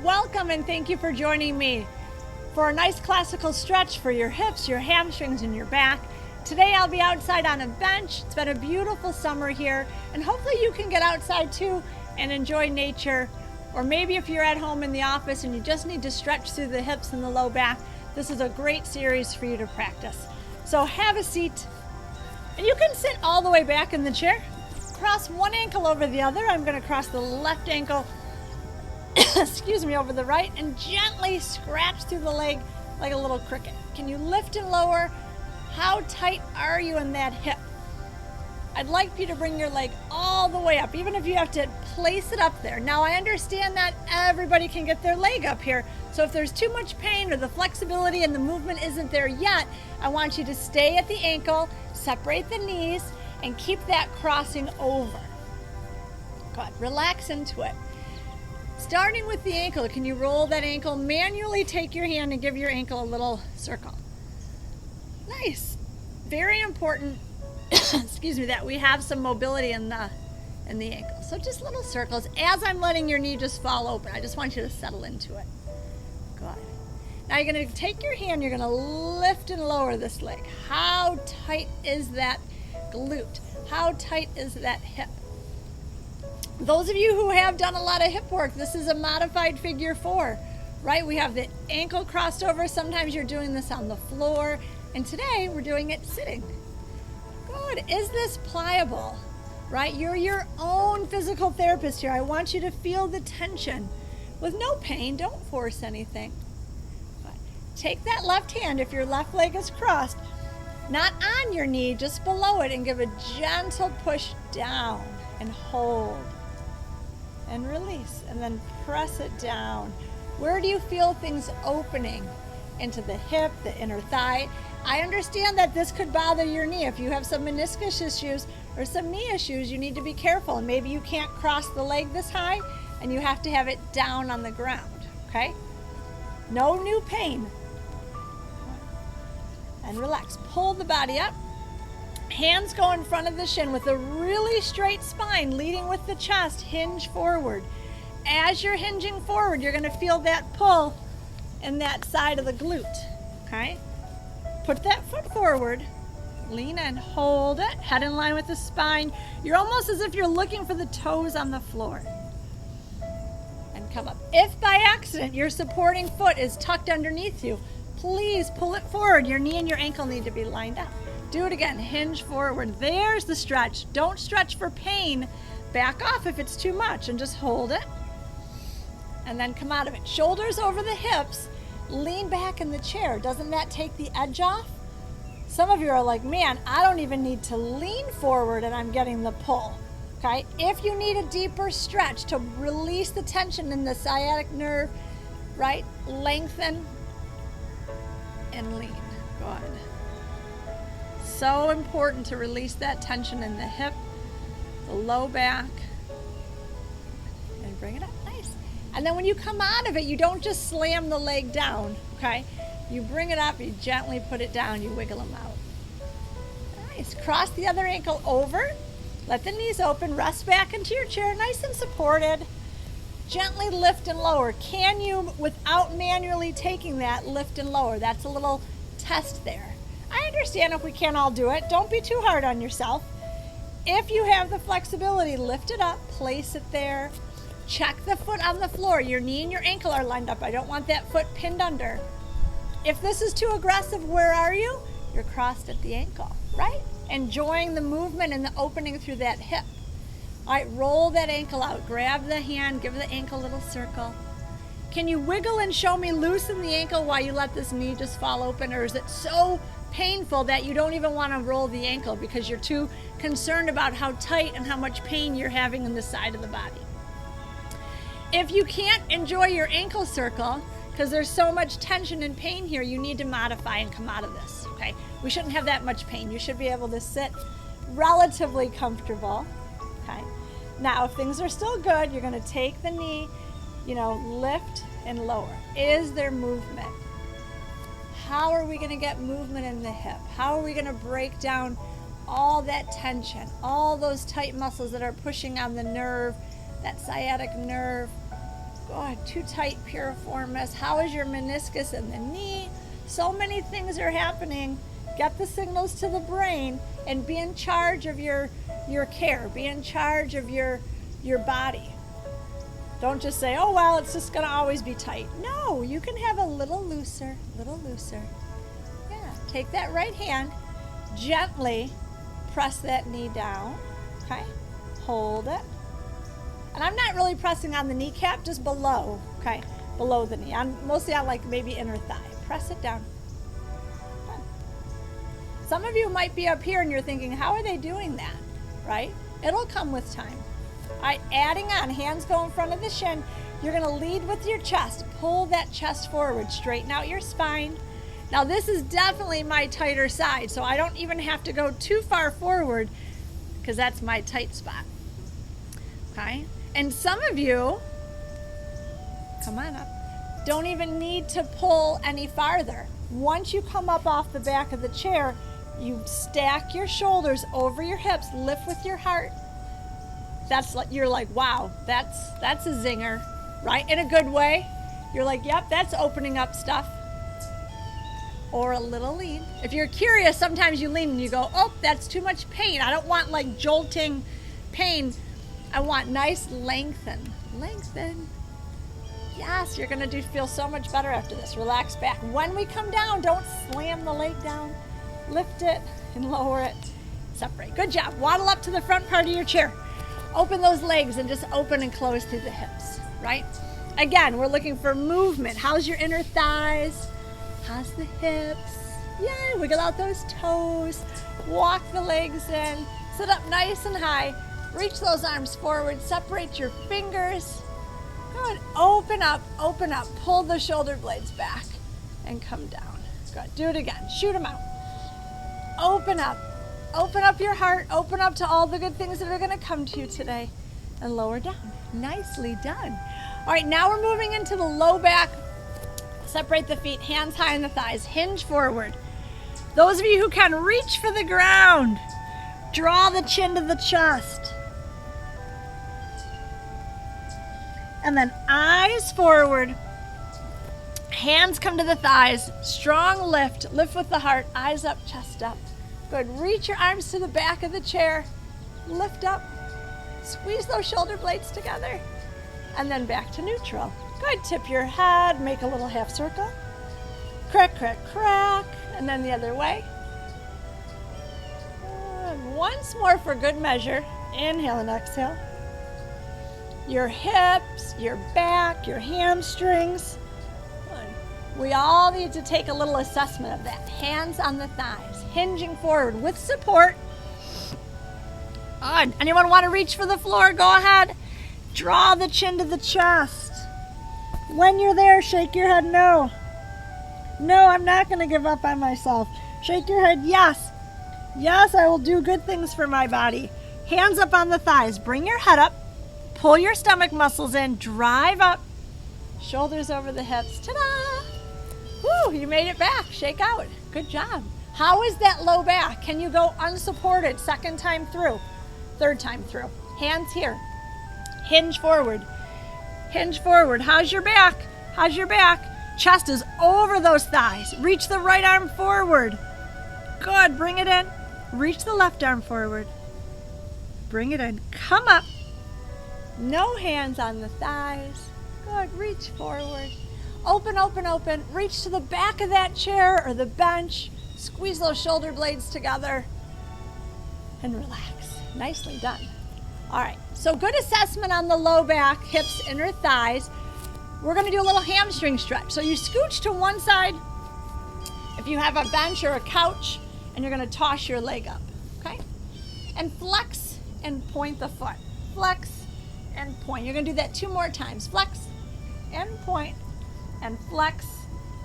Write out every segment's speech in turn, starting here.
Welcome and thank you for joining me for a nice classical stretch for your hips, your hamstrings, and your back. Today I'll be outside on a bench. It's been a beautiful summer here, and hopefully you can get outside too and enjoy nature. Or maybe if you're at home in the office and you just need to stretch through the hips and the low back, this is a great series for you to practice. So have a seat, and you can sit all the way back in the chair. Cross one ankle over the other. I'm going to cross the left ankle excuse me, over the right, and gently scratch through the leg like a little cricket. Can you lift and lower? How tight are you in that hip? I'd like you to bring your leg all the way up, even if you have to place it up there. Now, I understand that everybody can get their leg up here, so if there's too much pain or the flexibility and the movement isn't there yet, I want you to stay at the ankle, separate the knees, and keep that crossing over. Good. Relax into it. Starting with the ankle, can you roll that ankle? Manually take your hand and give your ankle a little circle. Nice. Very important, excuse me, that we have some mobility in the ankle. So just little circles as I'm letting your knee just fall open. I just want you to settle into it. Good. Now you're going to take your hand, you're going to lift and lower this leg. How tight is that glute? How tight is that hip? Those of you who have done a lot of hip work, this is a modified figure 4, right? We have the ankle crossed over. Sometimes you're doing this on the floor, and today we're doing it sitting. Good. Is this pliable, right? You're your own physical therapist here. I want you to feel the tension with no pain. Don't force anything. Good. Take that left hand, if your left leg is crossed, not on your knee, just below it, and give a gentle push down and hold. And release, and then press it down. Where do you feel things opening? Into the hip, the inner thigh. I understand that this could bother your knee. If you have some meniscus issues or some knee issues, you need to be careful. And maybe you can't cross the leg this high, and you have to have it down on the ground, okay? No new pain. And relax. Pull the body up. Hands go in front of the shin with a really straight spine, leading with the chest. Hinge forward. As you're hinging forward, you're going to feel that pull in that side of the glute, okay? Put that foot forward. Lean in, hold it, head in line with the spine. You're almost as if you're looking for the toes on the floor. And come up. If by accident your supporting foot is tucked underneath you, please pull it forward. Your knee and your ankle need to be lined up. Do it again. Hinge forward. There's the stretch. Don't stretch for pain. Back off if it's too much and just hold it. And then come out of it. Shoulders over the hips. Lean back in the chair. Doesn't that take the edge off? Some of you are like, man, I don't even need to lean forward and I'm getting the pull. Okay? If you need a deeper stretch to release the tension in the sciatic nerve, right? Lengthen and lean. Good. So important to release that tension in the hip, the low back, and bring it up. Nice. And then when you come out of it, you don't just slam the leg down, okay? You bring it up, you gently put it down, you wiggle them out. Nice. Cross the other ankle over. Let the knees open. Rest back into your chair, nice and supported. Gently lift and lower. Can you, without manually taking that, lift and lower? That's a little test there. I understand if we can't all do it. Don't be too hard on yourself. If you have the flexibility, lift it up, place it there. Check the foot on the floor. Your knee and your ankle are lined up. I don't want that foot pinned under. If this is too aggressive, where are you? You're crossed at the ankle, right? Enjoying the movement and the opening through that hip. All right, roll that ankle out. Grab the hand, give the ankle a little circle. Can you wiggle and show me loosen the ankle while you let this knee just fall open, or is it so painful that you don't even want to roll the ankle because you're too concerned about how tight and how much pain you're having in the side of the body? If you can't enjoy your ankle circle because there's so much tension and pain here, you need to modify and come out of this, okay? We shouldn't have that much pain. You should be able to sit relatively comfortable, okay? Now, if things are still good, you're going to take the knee, lift and lower. Is there movement? How are we going to get movement in the hip? How are we going to break down all that tension, all those tight muscles that are pushing on the nerve, that sciatic nerve? Good, too tight, piriformis. How is your meniscus in the knee? So many things are happening. Get the signals to the brain and be in charge of your care. Be in charge of your body. Don't just say, oh, well, it's just going to always be tight. No, you can have a little looser, Yeah, take that right hand, gently press that knee down, okay? Hold it. And I'm not really pressing on the kneecap, just below, okay? Below the knee. I'm mostly on like maybe inner thigh. Press it down. Good. Some of you might be up here and you're thinking, how are they doing that, right? It'll come with time. All right, adding on, hands go in front of the shin. You're gonna lead with your chest. Pull that chest forward, straighten out your spine. Now this is definitely my tighter side, so I don't even have to go too far forward because that's my tight spot, okay? And some of you, come on up, don't even need to pull any farther. Once you come up off the back of the chair, you stack your shoulders over your hips, lift with your heart. That's like, you're like, wow, that's a zinger, right? In a good way. You're like, yep, that's opening up stuff. Or a little lean. If you're curious, sometimes you lean and you go, oh, that's too much pain. I don't want like jolting pain. I want nice lengthen. Yes, you're gonna feel so much better after this. Relax back. When we come down, don't slam the leg down. Lift it and lower it. Separate. Good job. Waddle up to the front part of your chair. Open those legs and just open and close through the hips, right? Again, we're looking for movement. How's your inner thighs? How's the hips? Yay, wiggle out those toes. Walk the legs in. Sit up nice and high. Reach those arms forward. Separate your fingers. Good. Open up. Pull the shoulder blades back and come down. Good. Do it again. Shoot them out. Open up. Open up your heart. Open up to all the good things that are going to come to you today. And lower down. Nicely done. All right, now we're moving into the low back. Separate the feet, hands high on the thighs. Hinge forward. Those of you who can, reach for the ground. Draw the chin to the chest. And then eyes forward. Hands come to the thighs. Strong lift. Lift with the heart. Eyes up, chest up. Good. Reach your arms to the back of the chair. Lift up. Squeeze those shoulder blades together. And then back to neutral. Good. Tip your head. Make a little half circle. Crack, crack, crack. And then the other way. And once more for good measure. Inhale and exhale. Your hips, your back, your hamstrings. Good. We all need to take a little assessment of that. Hands on the thighs. Hinging forward with support. Good. Anyone want to reach for the floor? Go ahead. Draw the chin to the chest. When you're there, shake your head no. No, I'm not going to give up on myself. Shake your head yes. Yes, I will do good things for my body. Hands up on the thighs. Bring your head up. Pull your stomach muscles in. Drive up. Shoulders over the hips. Ta-da! Woo, you made it back. Shake out. Good job. How is that low back? Can you go unsupported? Second time through. Third time through. Hands here. Hinge forward. Hinge forward. How's your back? How's your back? Chest is over those thighs. Reach the right arm forward. Good. Bring it in. Reach the left arm forward. Bring it in. Come up. No hands on the thighs. Good. Reach forward. Open, open, open. Reach to the back of that chair or the bench. Squeeze those shoulder blades together and relax. Nicely done. All right, so good assessment on the low back, hips, inner thighs. We're gonna do a little hamstring stretch. So you scooch to one side if you have a bench or a couch, and you're gonna toss your leg up, okay? And flex and point the foot. Flex and point. You're gonna do that 2 more times. Flex and point, and flex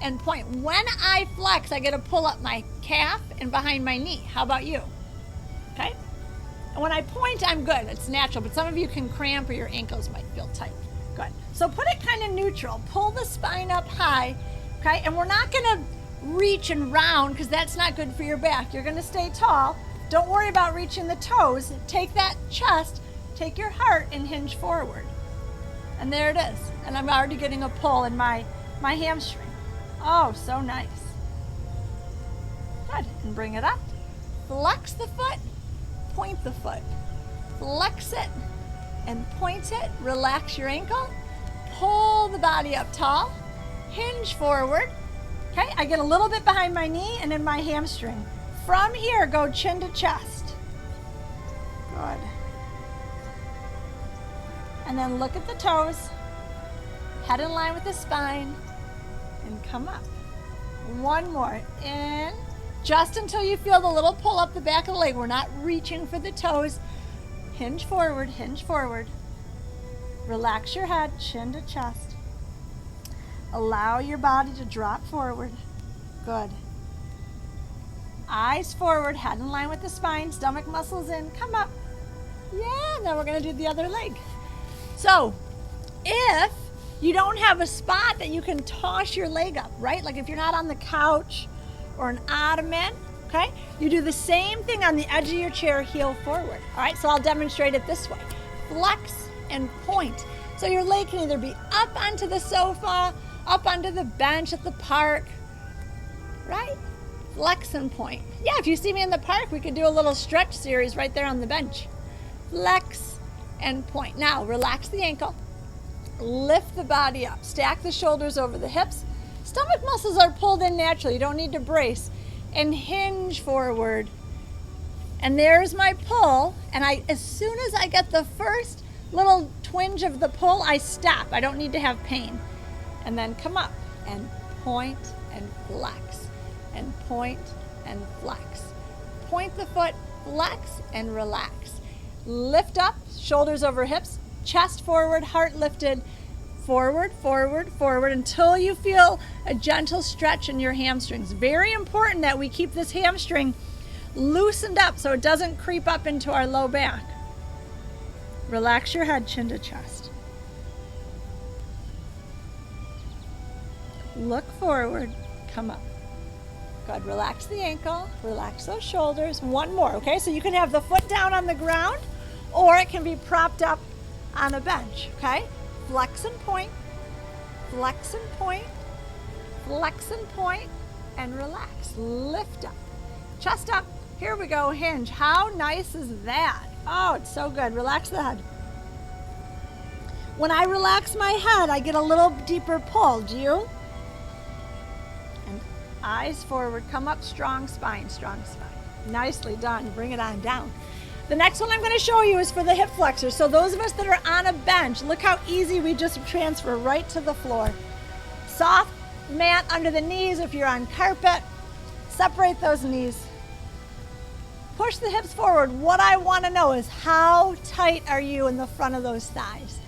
and point. When I flex, I get to pull up my calf and behind my knee. How about you? Okay? And when I point, I'm good. It's natural, but some of you can cramp or your ankles might feel tight. Good. So put it kind of neutral. Pull the spine up high, okay? And we're not gonna reach and round because that's not good for your back. You're gonna stay tall. Don't worry about reaching the toes. Take that chest, take your heart and hinge forward. And there it is. And I'm already getting a pull in my hamstring. Oh, so nice. Good. And bring it up. Flex the foot. Point the foot. Flex it and point it. Relax your ankle. Pull the body up tall. Hinge forward. Okay, I get a little bit behind my knee and in my hamstring. From here, go chin to chest. Good. And then look at the toes. Head in line with the spine. And come up. One more. In. Just until you feel the little pull up the back of the leg. We're not reaching for the toes. Hinge forward, hinge forward. Relax your head, chin to chest. Allow your body to drop forward. Good. Eyes forward, head in line with the spine, stomach muscles in. Come up. Yeah, now we're going to do the other leg. So, if you don't have a spot that you can toss your leg up, right? Like if you're not on the couch or an ottoman, okay? You do the same thing on the edge of your chair, heel forward. All right, so I'll demonstrate it this way. Flex and point. So your leg can either be up onto the sofa, up onto the bench at the park, right? Flex and point. Yeah, if you see me in the park, we could do a little stretch series right there on the bench. Flex and point. Now, relax the ankle. Lift the body up. Stack the shoulders over the hips. Stomach muscles are pulled in naturally. You don't need to brace. And hinge forward. And there's my pull. And as soon as I get the first little twinge of the pull, I stop. I don't need to have pain. And then come up and point and flex. And point and flex. Point the foot, flex and relax. Lift up, shoulders over hips, chest forward, heart lifted. Forward, forward, forward until you feel a gentle stretch in your hamstrings. Very important that we keep this hamstring loosened up so it doesn't creep up into our low back. Relax your head, chin to chest. Look forward, come up. Good, relax the ankle, relax those shoulders. One more, okay? So you can have the foot down on the ground or it can be propped up on a bench, okay? Flex and point, flex and point, flex and point, and relax. Lift up, chest up. Here we go, hinge. How nice is that? Oh, it's so good. Relax the head. When I relax my head, I get a little deeper pull. Do you? And eyes forward. Come up, strong spine, strong spine. Nicely done. Bring it on down. The next one I'm going to show you is for the hip flexors. So those of us that are on a bench, look how easy we just transfer right to the floor. Soft mat under the knees if you're on carpet. Separate those knees. Push the hips forward. What I want to know is how tight are you in the front of those thighs?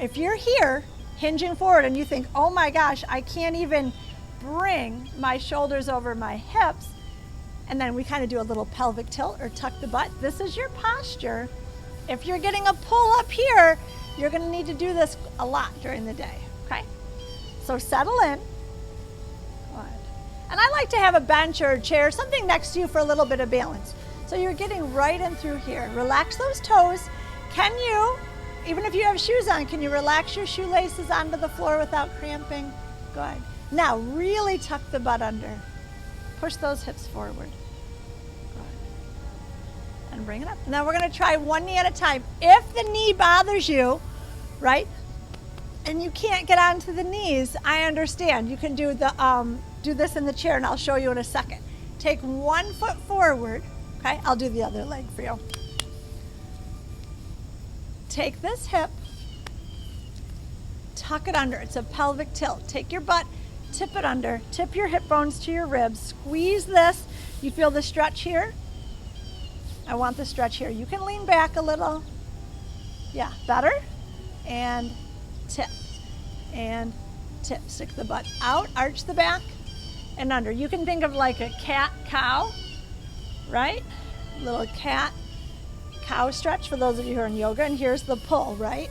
If you're here, hinging forward, and you think, oh my gosh, I can't even bring my shoulders over my hips, and then we kind of do a little pelvic tilt or tuck the butt. This is your posture. If you're getting a pull up here, you're going to need to do this a lot during the day, okay? So settle in. Good. And I like to have a bench or a chair, something next to you for a little bit of balance. So you're getting right in through here. Relax those toes. Can you, even if you have shoes on, can you relax your shoelaces onto the floor without cramping? Good. Now really tuck the butt under. Push those hips forward. Good. And bring it up. Now we're going to try one knee at a time. If the knee bothers you, right, and you can't get onto the knees, I understand. You can do this in the chair, and I'll show you in a second. Take one foot forward. Okay, I'll do the other leg for you. Take this hip, tuck it under. It's a pelvic tilt. Take your butt, tip it under, tip your hip bones to your ribs, squeeze this. You feel the stretch here? I want the stretch here. You can lean back a little. Yeah, better. And tip, and tip. Stick the butt out, arch the back, and under. You can think of like a cat-cow, right? Little cat-cow stretch for those of you who are in yoga, and here's the pull, right?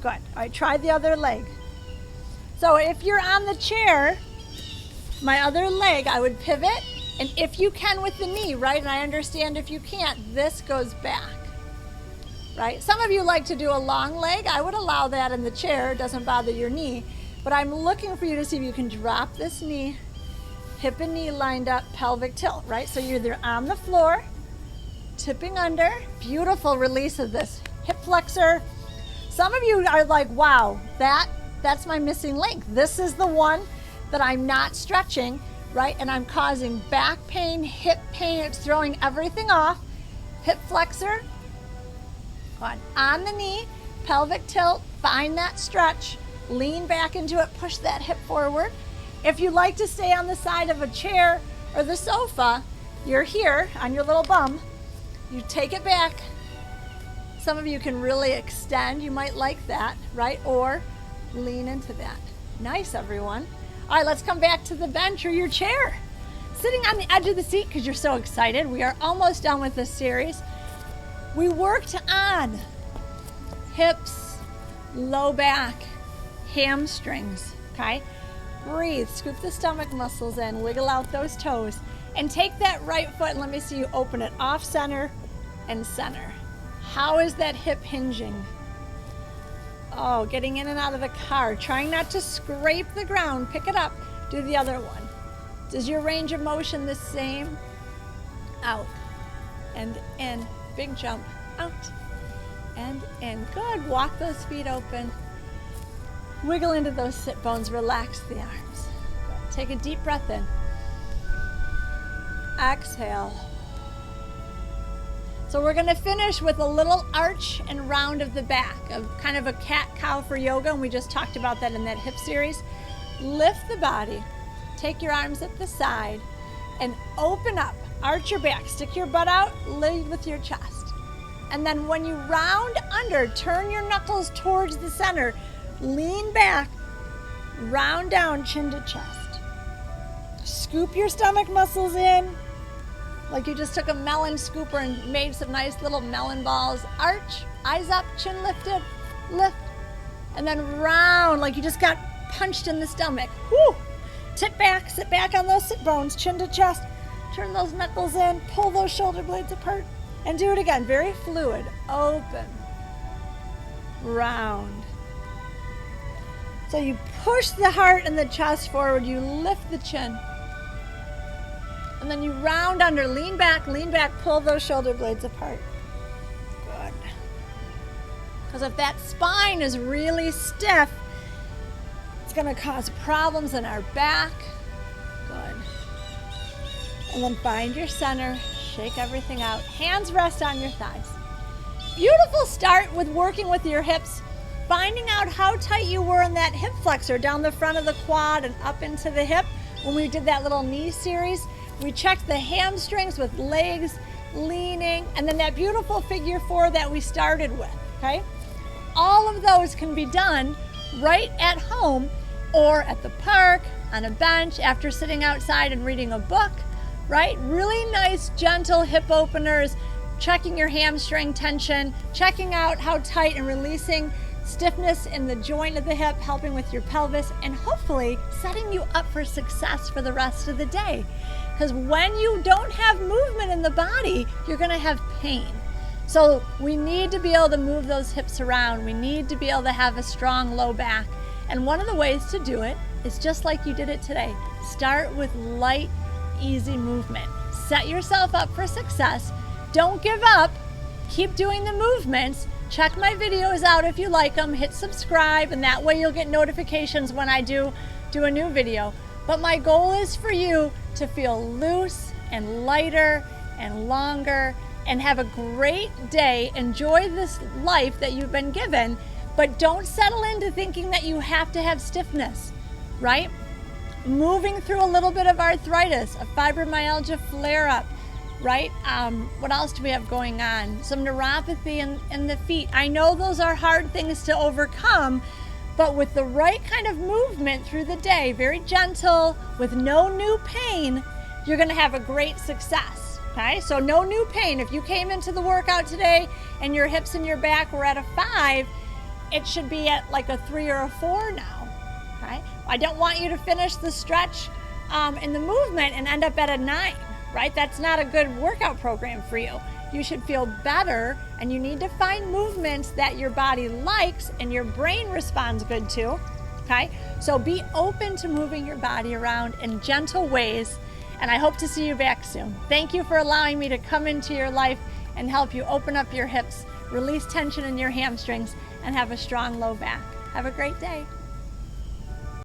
Good. All right, try the other leg. So if you're on the chair, my other leg, I would pivot, and if you can with the knee, right, and I understand if you can't, this goes back. right? Some of you like to do a long leg. I would allow that in the chair. It doesn't bother your knee. But I'm looking for you to see if you can drop this knee, hip and knee lined up, pelvic tilt, right? So you're either on the floor, tipping under, beautiful release of this hip flexor. Some of you are like, wow, that's my missing link. This is the one that I'm not stretching, right? And I'm causing back pain, hip pain, it's throwing everything off. Hip flexor, on the knee, pelvic tilt, find that stretch, lean back into it, push that hip forward. If you like to stay on the side of a chair or the sofa, you're here on your little bum, you take it back. Some of you can really extend, you might like that, right? Or lean into that. Nice, everyone. All right, let's come back to the bench or your chair. Sitting on the edge of the seat because you're so excited. We are almost done with this series. We worked on hips, low back, hamstrings, okay? Breathe, scoop the stomach muscles in, wiggle out those toes, and take that right foot and let me see you open it off center and center. How is that hip hinging? Oh, getting in and out of the car, trying not to scrape the ground, pick it up, do the other one. Is your range of motion the same? Out and in, big jump, out and in. Good, walk those feet open. Wiggle into those sit bones, relax the arms. Good. Take a deep breath in. Exhale. So we're gonna finish with a little arch and round of the back, of kind of a cat-cow for yoga, and we just talked about that in that hip series. Lift the body, take your arms at the side, and open up, arch your back, stick your butt out, lead with your chest. And then when you round under, turn your knuckles towards the center, lean back, round down, chin to chest. Scoop your stomach muscles in, like you just took a melon scooper and made some nice little melon balls. Arch, eyes up, chin lifted, lift, and then round like you just got punched in the stomach. Woo! Tip back, sit back on those sit bones, chin to chest, turn those knuckles in, pull those shoulder blades apart, and do it again. Very fluid, open, round. So you push the heart and the chest forward, you lift the chin. And then you round under, lean back, pull those shoulder blades apart. Good. Because if that spine is really stiff, it's going to cause problems in our back. Good. And then find your center, shake everything out. Hands rest on your thighs. Beautiful start with working with your hips, finding out how tight you were in that hip flexor down the front of the quad and up into the hip when we did that little knee series. We checked the hamstrings with legs leaning, and then that beautiful figure 4 that we started with, okay? All of those can be done right at home or at the park, on a bench, after sitting outside and reading a book, right? Really nice, gentle hip openers, checking your hamstring tension, checking out how tight and releasing stiffness in the joint of the hip, helping with your pelvis, and hopefully setting you up for success for the rest of the day. Because when you don't have movement in the body, you're going to have pain. So we need to be able to move those hips around. We need to be able to have a strong low back. And one of the ways to do it is just like you did it today. Start with light, easy movement. Set yourself up for success. Don't give up. Keep doing the movements. Check my videos out if you like them. Hit subscribe, and that way you'll get notifications when I do a new video. But my goal is for you to feel loose and lighter and longer and have a great day. Enjoy this life that you've been given, but don't settle into thinking that you have to have stiffness, right? Moving through a little bit of arthritis, a fibromyalgia flare-up, right? What else do we have going on? Some neuropathy in the feet. I know those are hard things to overcome, but with the right kind of movement through the day, very gentle, with no new pain, you're gonna have a great success, okay? So no new pain. If you came into the workout today and your hips and your back were at a 5, it should be at like a 3 or a 4 now, okay? I don't want you to finish the stretch in the movement and end up at a 9, right? That's not a good workout program for you. You should feel better, and you need to find movements that your body likes and your brain responds good to. Okay? So be open to moving your body around in gentle ways, and I hope to see you back soon. Thank you for allowing me to come into your life and help you open up your hips, release tension in your hamstrings, and have a strong low back. Have a great day.